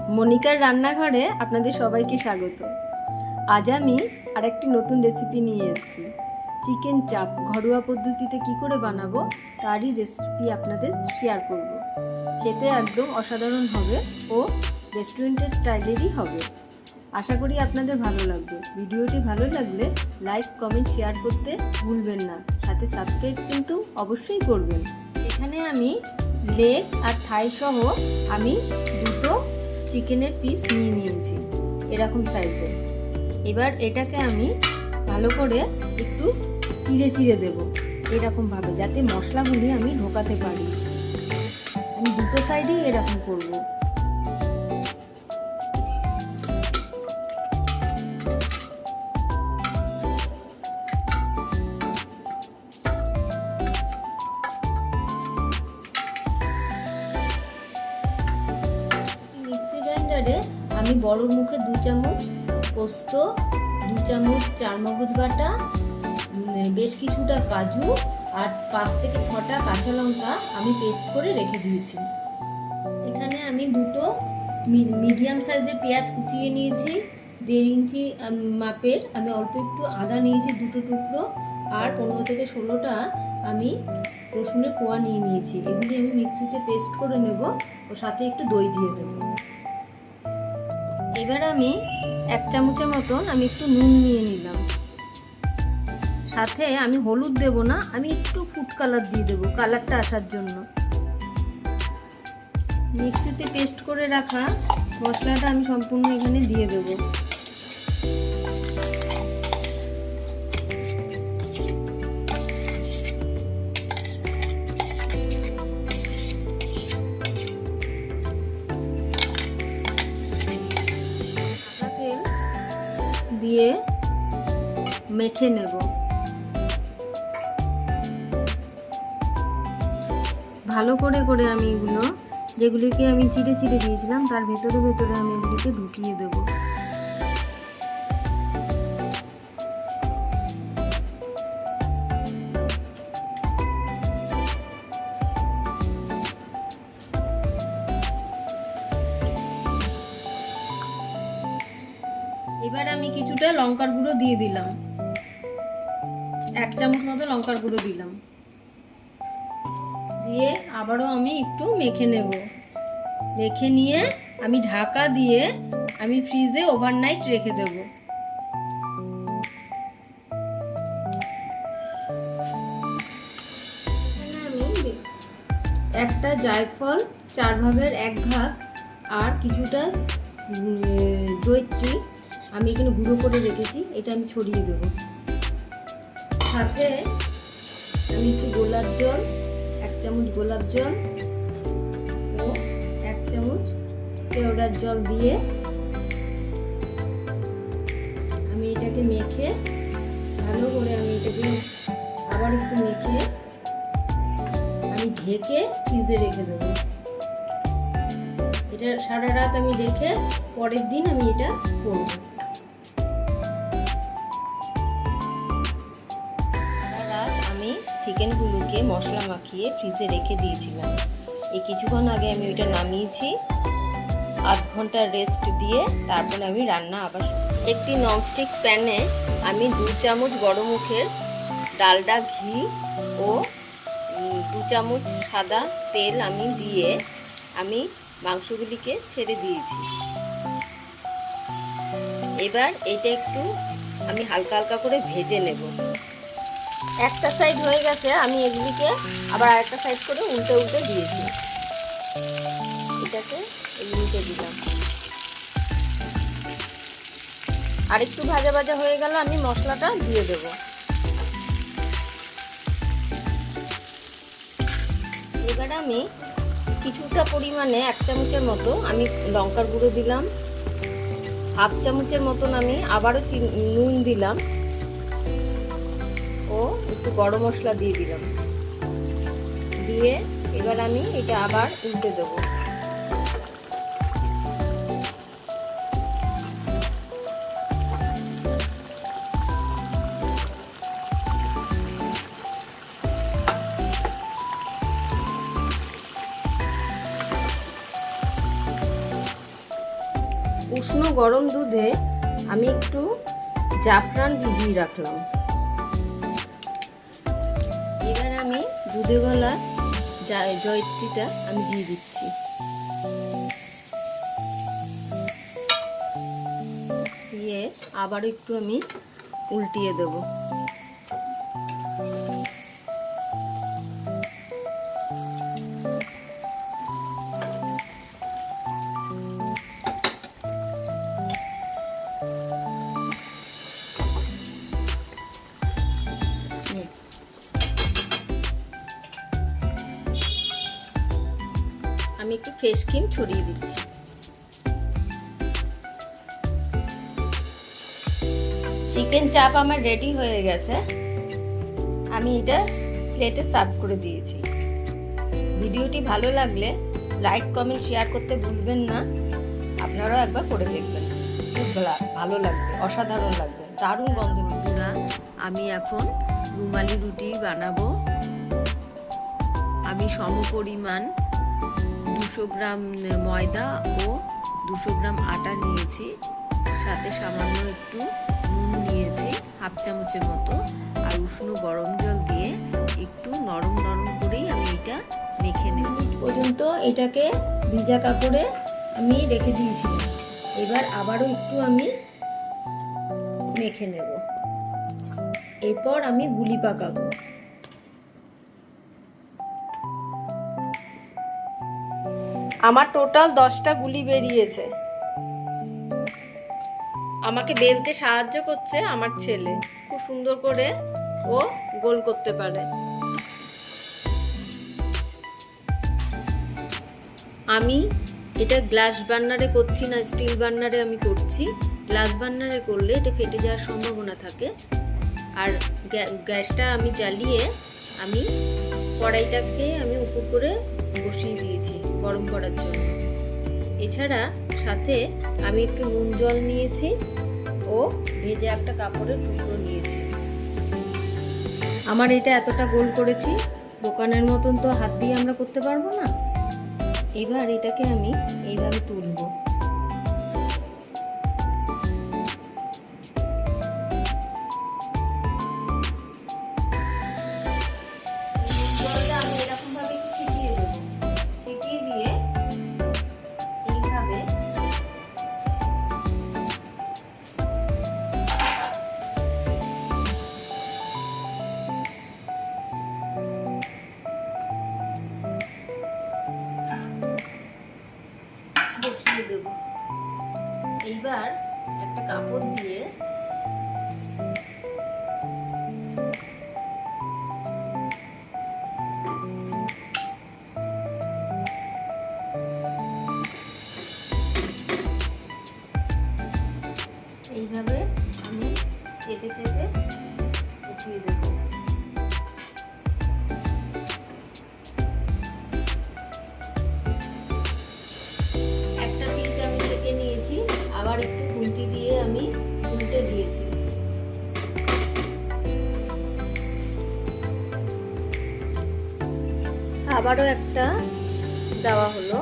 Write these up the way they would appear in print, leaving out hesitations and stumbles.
মনিকার রান্নাঘরে আপনাদের সবাইকে স্বাগত। আজ আমি আরেকটি নতুন রেসিপি নিয়ে এসেছি। চিকেন চাপ ঘরোয়া পদ্ধতিতে কি করে বানাবো তারই রেসিপি আপনাদের শেয়ার করব। খেতে একদম অসাধারণ হবে ও রেস্টুরেন্টের স্টাইলেরই হবে। আশা করি আপনাদের ভালো লাগবে। ভিডিওটি ভালো লাগলে লাইক, কমেন্ট, শেয়ার করতে ভুলবেন না। সাথে সাবস্ক্রাইব কিন্তু অবশ্যই করবেন। এখানে আমি লেগ আর থাই সহ আমি দুটো চিকেনের পিস নিয়ে নিয়েছি এরকম সাইজের। এবার এটাকে আমি ভালো করে একটু চিড়ে চিড়ে দেবো এরকমভাবে, যাতে মশলাগুলি আমি ঢোকাতে পারি। আমি দুটো সাইডেই এরকম করবো। আমি বড় মুখে 2 চামচ পোস্ত, 2 চামচ চারমগজ বাটা, বেশ কিছুটা কাজু আর 5 থেকে 6টা কাঁচা লঙ্কা আমি পেস্ট করে রেখে দিয়েছি। এখানে আমি দুটো মিডিয়াম সাইজের পেঁয়াজ কুচিয়ে নিয়েছি। 1.5 ইঞ্চি মাপের আমি অল্প একটু আদা নিয়েছি দুটো টুকরো, আর 15 থেকে 16টা আমি রসুনের কোয়া নিয়ে নিয়েছি। এগুলি আমি মিক্সিতে পেস্ট করে নেব ও সাথে একটু দই দিয়ে দেবো। এবার আমি 1 চামচের মতন আমি একটু নুন নিয়ে নিলাম। সাথে আমি হলুদ দেব না, আমি একটু ফুড কালার দিয়ে দেবো কালারটা আসার জন্য। মিক্সিতে পেস্ট করে রাখা মশলাটা আমি সম্পূর্ণ এখানে দিয়ে দেবো। দিয়ে মেখে নেব। ভালো করে করে আমি এগুলো যেগুলিকে আমি চিড়ে চিড়ে দিয়েছিলাম তার ভেতরে ভেতরে আমি এগুলিকে ঢুকিয়ে দেব। এবার আমি কিছুটা লঙ্কার গুঁড়ো দিয়ে দিলাম, 1 চামচ মতো লঙ্কার গুঁড়ো দিলাম। দিয়ে আবারও আমি একটু মেখে নেব। মেখে নিয়ে আমি ঢাকা দিয়ে আমি ফ্রিজে ওভারনাইট রেখে দেব। আমি একটা জায়ফল 4 ভাগের 1 ভাগ আর কিছুটা জয়িত্রী আমি এখানে গুঁড়ো করে রেখেছি, এটা আমি ছড়িয়ে দেবো। সাথে আমি একটু গোলাপ জল, 1 চামচ গোলাপ জল ও 1 চামচ কেওড়ার জল দিয়ে আমি এটাকে মেখে ভালো করে আমি এটাকে আবার একটু মেখে আমি ঢেকে ফ্রিজে রেখে দেবো। এটা সারা রাত আমি রেখে পরের দিন আমি এটা করব। আমি চিকেনগুলোকে মশলা মাখিয়ে ফ্রিজে রেখে দিয়েছিলাম। এই কিছুক্ষণ আগে আমি ওইটা নামিয়েছি। 8 ঘন্টা রেস্ট দিয়ে তারপরে আমি রান্না আবার। একটি ননস্টিক প্যানে আমি 2 চামচ বড় মুখের ডালডা ঘি ও 2 চামচ সাদা তেল আমি দিয়ে আমি মাংসগুলিকে ছেড়ে দিয়েছি। এবার এটা একটু আমি হালকা হালকা করে ভেজে নেব। একটা সাইড হয়ে গেছে, আমি এগুলিকে আবার আরেকটা সাইড করে উল্টে উল্টে দিয়েছি। এটাকে উল্টে দিলাম। আরেকটু ভাজা ভাজা হয়ে গেল, আমি মশলাটা দিয়ে দেব। এবার আমি কিছুটা পরিমাণে 1 চামচের মতো আমি লঙ্কার গুঁড়ো দিলাম। 1/2 চামচের মতন আমি আবারও নুন দিলাম ও একটু গরম মশলা দিয়ে দিলাম। দিয়ে এবার আমি এটা আবার উল্টে দেবো। উষ্ণ গরম দুধে আমি একটু জাফরান ভিজিয়ে রাখলাম। এবার আমি দুধে গলা জয়িত্রীটা আমি দিয়ে দিচ্ছি। দিয়ে আবারও একটু আমি উল্টিয়ে দেব। আমি একটু ফ্রেশ ক্রিম ছড়িয়ে দিচ্ছি। চিকেন চাপ আমার রেডি হয়ে গেছে। আমি এটা প্লেটে সার্ভ করে দিয়েছি। ভিডিওটি ভালো লাগলে লাইক কমেন্ট শেয়ার করতে ভুলবেন না। আপনারাও একবার করে দেখবেন, খুব ভালো লাগবে, অসাধারণ লাগবে, দারুণ গন্ধ। বন্ধুরা, আমি এখন রুমালি রুটি বানাবো। আমি সমপরিমাণ 200 গ্রাম ময়দা ও 200 গ্রাম আটা নিয়েছি, সাথে সামান্য একটু নুন নিয়েছি হাফ চামচের মতো, আর উষ্ণ গরম জল দিয়ে একটু নরম নরম করেই আমি এটা মেখে নেব। পর্যন্ত এটাকে ভিজা কাপড়ে আমি রেখে দিয়েছিলাম। এবার আবারও একটু আমি মেখে নেব। এরপর আমি গুলি পাকাবো। আমার টোটাল 10টা গুলি বেরিয়েছে। আমাকে বেলতে সাহায্য করছে আমার ছেলে, খুব সুন্দর করে ও গোল করতে পারে। আমি এটা গ্লাস বার্নারে করছি না, স্টিল বার্নারে আমি করছি। গ্লাস বার্নারে করলে এটা ফেটে যাওয়ার সম্ভাবনা থাকে। আর গ্যাসটা আমি জ্বালিয়ে আমি কড়াইটাকে আমি উপর করে বসিয়ে দিয়েছি গরম করার জন্য। এছাড়া সাথে আমি একটু নুন জল নিয়েছি ও ভেজে একটা কাপড়ের টুকরো নিয়েছি। আমার এটা এতটা গোল করেছি, দোকানের মতন তো হাত দিয়ে আমরা করতে পারবো না। এবার এটাকে আমি এইভাবে তুলবো। জলটা আমি এরকম ভাবে ছিটিয়ে দেবো। ছিটিয়ে দিয়ে এইভাবে বসিয়ে দেব। এইবার একটা কাপড় দিয়ে এইভাবে আমি চেপে চেপে উঠিয়ে দেব। একটা পিঠটা আমি সেঁকে নিয়েছি, আবার একটু খুন্তি দিয়ে আমি উল্টে দিয়েছি। আবারও একটা দেওয়া হলো।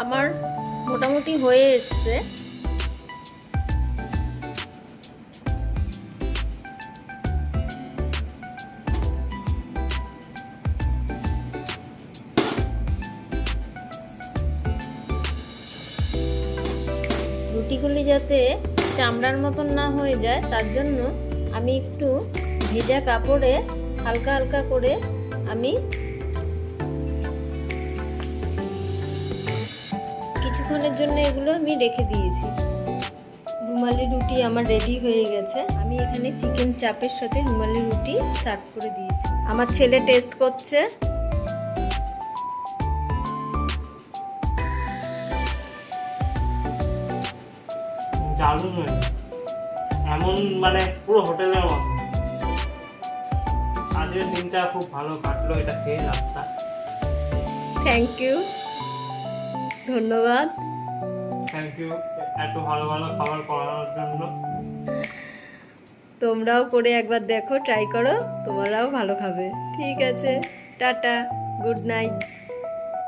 আমার মোটামুটি হয়ে এসছে। রুটিগুলি যাতে চামড়ার মতন না হয়ে যায় তার জন্য আমি একটু ভেজা কাপড়ে হালকা হালকা করে আমি পরিবেশনের জন্য এগুলো আমি রেখে দিয়েছি। রুমালি রুটি আমার রেডি হয়ে গেছে। আমি এখানে চিকেন চাপের সাথে রুমালি রুটি সার্ভ করে দিয়েছি। আমার ছেলে টেস্ট করছে। দারুণ হয়েছে, এমন মানে পুরো হোটেলের মতো। আজকের দিনটা খুব ভালো কাটলো এটা খেয়ে রাতটা। থ্যাংক ইউ, ধন্যবাদ। থ্যাংক ইউ এত ভালো ভালো খাবার করানোর জন্য। তোমরাও করে একবার দেখো, ট্রাই করো, তোমরাও ভালো খাবে। ঠিক আছে, টাটা, গুড নাইট।